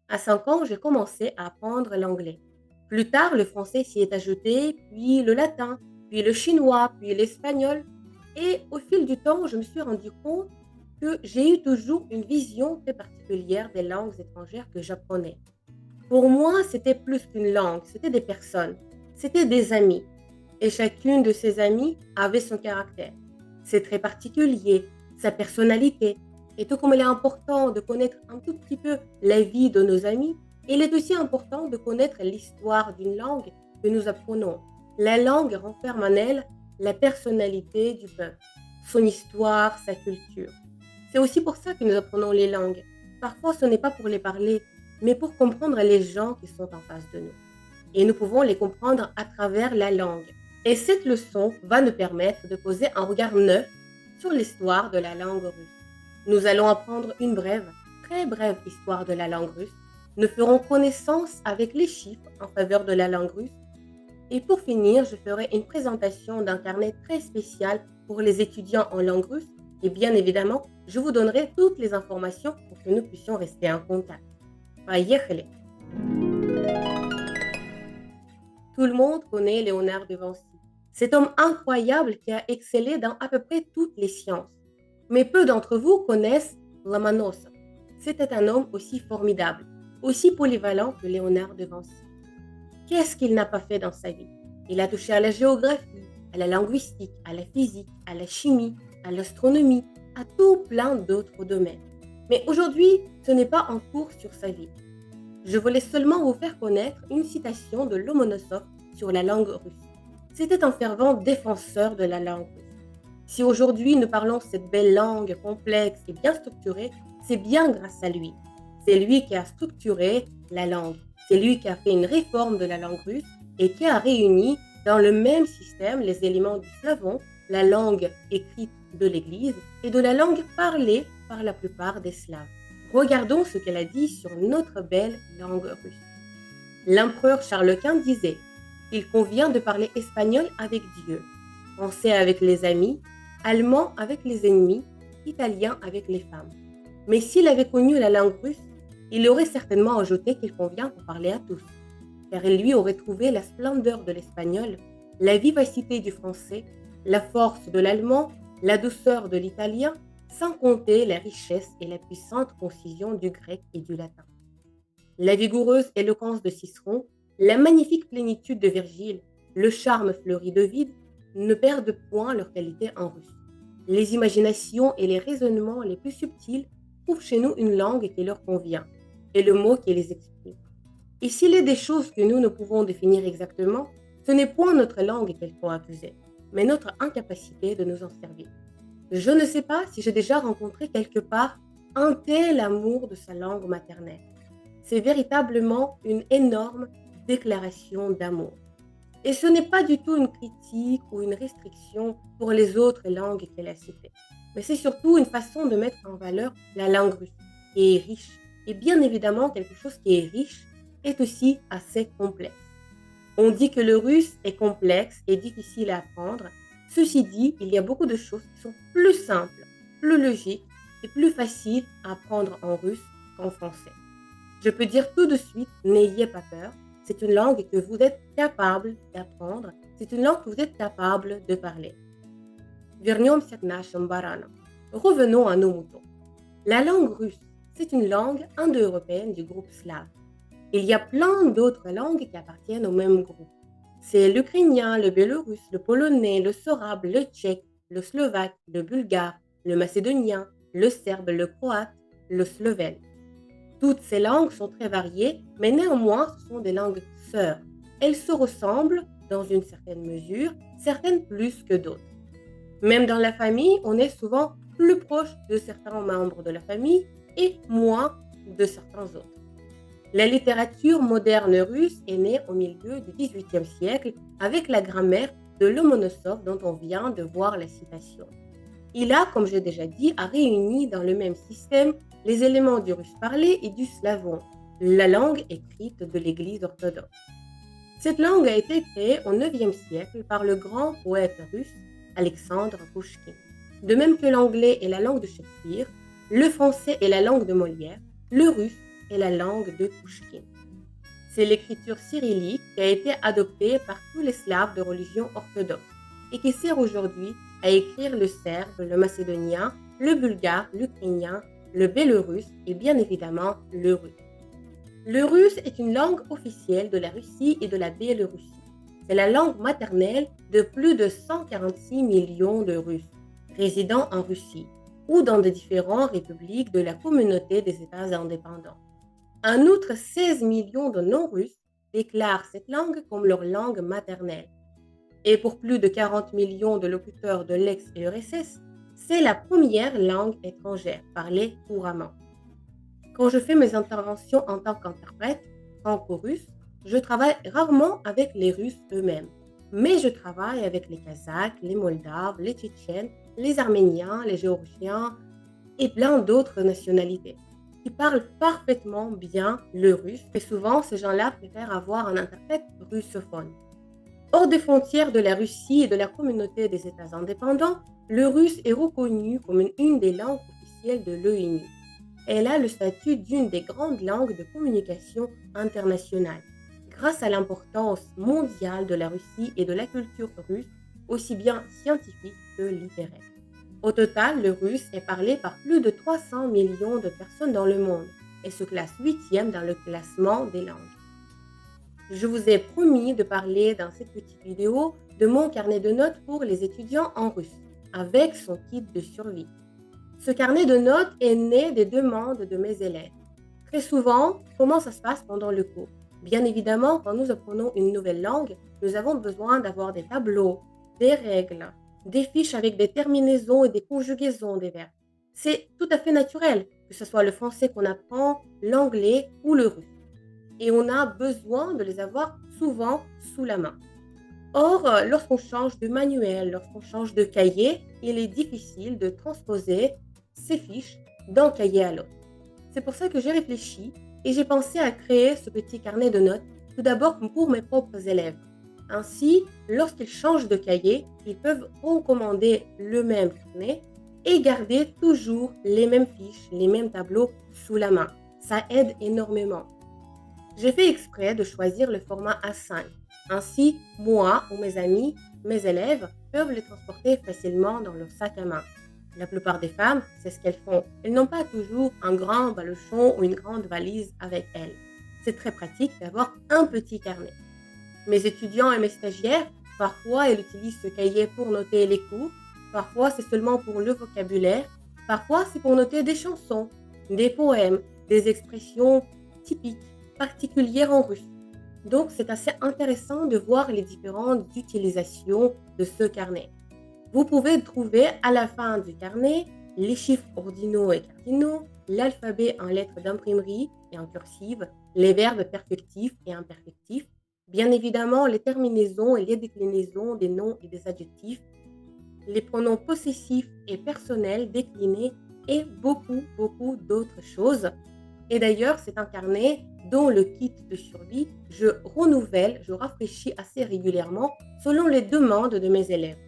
À 5 ans, j'ai commencé à apprendre l'anglais. Plus tard, le français s'y est ajouté, puis le latin, puis le chinois, puis l'espagnol. Et au fil du temps, je me suis rendu compte que j'ai eu toujours une vision très particulière des langues étrangères que j'apprenais. Pour moi, c'était plus qu'une langue, c'était des personnes, c'était des amis. Et chacune de ces amies avait son caractère, ses traits particuliers, sa personnalité. Et tout comme il est important de connaître un tout petit peu la vie de nos amis, il est aussi important de connaître l'histoire d'une langue que nous apprenons. La langue renferme en elle la personnalité du peuple, son histoire, sa culture. C'est aussi pour ça que nous apprenons les langues. Parfois, ce n'est pas pour les parler, mais pour comprendre les gens qui sont en face de nous. Et nous pouvons les comprendre à travers la langue. Et cette leçon va nous permettre de poser un regard neuf sur l'histoire de la langue russe. Nous allons apprendre une brève, très brève histoire de la langue russe. Nous ferons connaissance avec les chiffres en faveur de la langue russe. Et pour finir, je ferai une présentation d'un carnet très spécial pour les étudiants en langue russe. Et bien évidemment, je vous donnerai toutes les informations pour que nous puissions rester en contact. Поехали! Tout le monde connaît Léonard de Vinci. Cet homme incroyable qui a excellé dans à peu près toutes les sciences. Mais peu d'entre vous connaissent Lomonosov. C'était un homme aussi formidable, aussi polyvalent que Léonard de Vinci. Qu'est-ce qu'il n'a pas fait dans sa vie? Il a touché à la géographie, à la linguistique, à la physique, à la chimie, à l'astronomie, à tout plein d'autres domaines. Mais aujourd'hui, ce n'est pas un cours sur sa vie. Je voulais seulement vous faire connaître une citation de Lomonosov sur la langue russe. C'était un fervent défenseur de la langue russe. Si aujourd'hui nous parlons cette belle langue complexe et bien structurée, c'est bien grâce à lui. C'est lui qui a structuré la langue. C'est lui qui a fait une réforme de la langue russe et qui a réuni dans le même système les éléments du slavon, la langue écrite de l'Église et de la langue parlée par la plupart des Slaves. Regardons ce qu'elle a dit sur notre belle langue russe. L'empereur Charles Quint disait: il convient de parler espagnol avec Dieu, français avec les amis, allemand avec les ennemis, italien avec les femmes. Mais s'il avait connu la langue russe, il aurait certainement ajouté qu'il convient pour parler à tous, car il lui aurait trouvé la splendeur de l'espagnol, la vivacité du français, la force de l'allemand, la douceur de l'italien, sans compter la richesse et la puissante concision du grec et du latin. La vigoureuse éloquence de Cicéron, la magnifique plénitude de Virgile, le charme fleuri d'Ovide ne perdent point leur qualité en russe. Les imaginations et les raisonnements les plus subtils trouvent chez nous une langue qui leur convient et le mot qui les exprime. Et s'il est des choses que nous ne pouvons définir exactement, ce n'est point notre langue qu'elles font accuser, mais notre incapacité de nous en servir. Je ne sais pas si j'ai déjà rencontré quelque part un tel amour de sa langue maternelle. C'est véritablement une énorme déclaration d'amour. Et ce n'est pas du tout une critique ou une restriction pour les autres langues qu'elle a citées, mais c'est surtout une façon de mettre en valeur la langue russe, qui est riche. Et bien évidemment, quelque chose qui est riche est aussi assez complexe. On dit que le russe est complexe et difficile à apprendre. Ceci dit, il y a beaucoup de choses qui sont plus simples, plus logiques et plus faciles à apprendre en russe qu'en français. Je peux dire tout de suite, n'ayez pas peur. C'est une langue que vous êtes capable d'apprendre. C'est une langue que vous êtes capable de parler. Вернемся к нашим баранам. Revenons à nos moutons. La langue russe, c'est une langue indo-européenne du groupe slave. Il y a plein d'autres langues qui appartiennent au même groupe. C'est l'ukrainien, le biélorusse, le polonais, le sorabe, le tchèque, le slovaque, le bulgare, le macédonien, le serbe, le croate, le slovène. Toutes ces langues sont très variées, mais néanmoins, ce sont des langues sœurs. Elles se ressemblent dans une certaine mesure, certaines plus que d'autres. Même dans la famille, on est souvent plus proche de certains membres de la famille et moins de certains autres. La littérature moderne russe est née au milieu du XVIIIe siècle avec la grammaire de Lomonosov dont on vient de voir la citation. Il a, comme j'ai déjà dit, réuni dans le même système les éléments du russe parlé et du slavon, la langue écrite de l'Église orthodoxe. Cette langue a été créée au IXe siècle par le grand poète russe Alexandre Pouchkine. De même que l'anglais est la langue de Shakespeare, le français est la langue de Molière, le russe est la langue de Pouchkine. C'est l'écriture cyrillique qui a été adoptée par tous les Slaves de religion orthodoxe et qui sert aujourd'hui à écrire le serbe, le macédonien, le bulgare, l'ukrainien, le biélorusse et bien évidemment le russe. Le russe est une langue officielle de la Russie et de la Biélorussie. C'est la langue maternelle de plus de 146 millions de Russes résidant en Russie ou dans des différentes républiques de la communauté des États indépendants. En outre, 16 millions de non-russes déclarent cette langue comme leur langue maternelle. Et pour plus de 40 millions de locuteurs de l'ex-URSS, c'est la première langue étrangère parlée couramment. Quand je fais mes interventions en tant qu'interprète franco-russe, je travaille rarement avec les Russes eux-mêmes, mais je travaille avec les Kazakhs, les Moldaves, les Tchétchènes, les Arméniens, les Géorgiens et plein d'autres nationalités qui parlent parfaitement bien le russe et souvent ces gens-là préfèrent avoir un interprète russophone. Hors des frontières de la Russie et de la communauté des États indépendants, le russe est reconnu comme une des langues officielles de l'ONU. Elle a le statut d'une des grandes langues de communication internationale, grâce à l'importance mondiale de la Russie et de la culture russe, aussi bien scientifique que littéraire. Au total, le russe est parlé par plus de 300 millions de personnes dans le monde et se classe 8e dans le classement des langues. Je vous ai promis de parler dans cette petite vidéo de mon carnet de notes pour les étudiants en russe, avec son kit de survie. Ce carnet de notes est né des demandes de mes élèves. Très souvent, comment ça se passe pendant le cours? Bien évidemment, quand nous apprenons une nouvelle langue, nous avons besoin d'avoir des tableaux, des règles, des fiches avec des terminaisons et des conjugaisons des verbes. C'est tout à fait naturel, que ce soit le français qu'on apprend, l'anglais ou le russe. Et on a besoin de les avoir souvent sous la main. Or, lorsqu'on change de manuel, lorsqu'on change de cahier, il est difficile de transposer ces fiches d'un cahier à l'autre. C'est pour ça que j'ai réfléchi et j'ai pensé à créer ce petit carnet de notes, tout d'abord pour mes propres élèves. Ainsi, lorsqu'ils changent de cahier, ils peuvent recommander le même carnet et garder toujours les mêmes fiches, les mêmes tableaux sous la main. Ça aide énormément. J'ai fait exprès de choisir le format A5. Ainsi, moi ou mes amis, mes élèves peuvent les transporter facilement dans leur sac à main. La plupart des femmes, c'est ce qu'elles font. Elles n'ont pas toujours un grand baluchon ou une grande valise avec elles. C'est très pratique d'avoir un petit carnet. Mes étudiants et mes stagiaires, parfois ils utilisent ce cahier pour noter les cours, parfois c'est seulement pour le vocabulaire, parfois c'est pour noter des chansons, des poèmes, des expressions typiques, particulières en russe. Donc c'est assez intéressant de voir les différentes utilisations de ce carnet. Vous pouvez trouver à la fin du carnet les chiffres ordinaux et cardinaux, l'alphabet en lettres d'imprimerie et en cursive, les verbes perfectifs et imperfectifs, bien évidemment les terminaisons et les déclinaisons des noms et des adjectifs, les pronoms possessifs et personnels déclinés et beaucoup d'autres choses. Et d'ailleurs, c'est un carnet dont le kit de survie, je renouvelle, je rafraîchis assez régulièrement selon les demandes de mes élèves.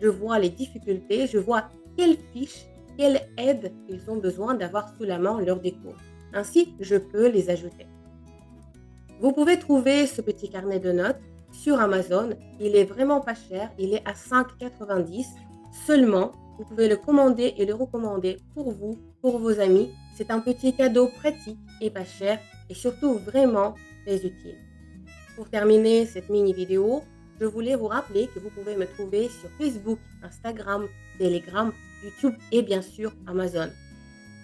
Je vois les difficultés, je vois quelles fiches, quelle aide ils ont besoin d'avoir sous la main lors des cours. Ainsi, je peux les ajouter. Vous pouvez trouver ce petit carnet de notes sur Amazon. Il est vraiment pas cher, il est à 5,90 seulement. Vous pouvez le commander et le recommander pour vous, pour vos amis. C'est un petit cadeau pratique et pas cher et surtout vraiment très utile. Pour terminer cette mini vidéo, je voulais vous rappeler que vous pouvez me trouver sur Facebook, Instagram, Telegram, YouTube et bien sûr Amazon.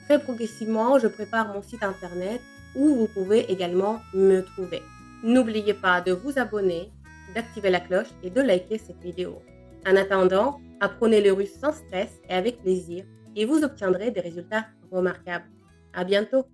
Très progressivement, je prépare mon site internet où vous pouvez également me trouver. N'oubliez pas de vous abonner, d'activer la cloche et de liker cette vidéo. En attendant, apprenez le russe sans stress et avec plaisir et vous obtiendrez des résultats remarquables. À bientôt!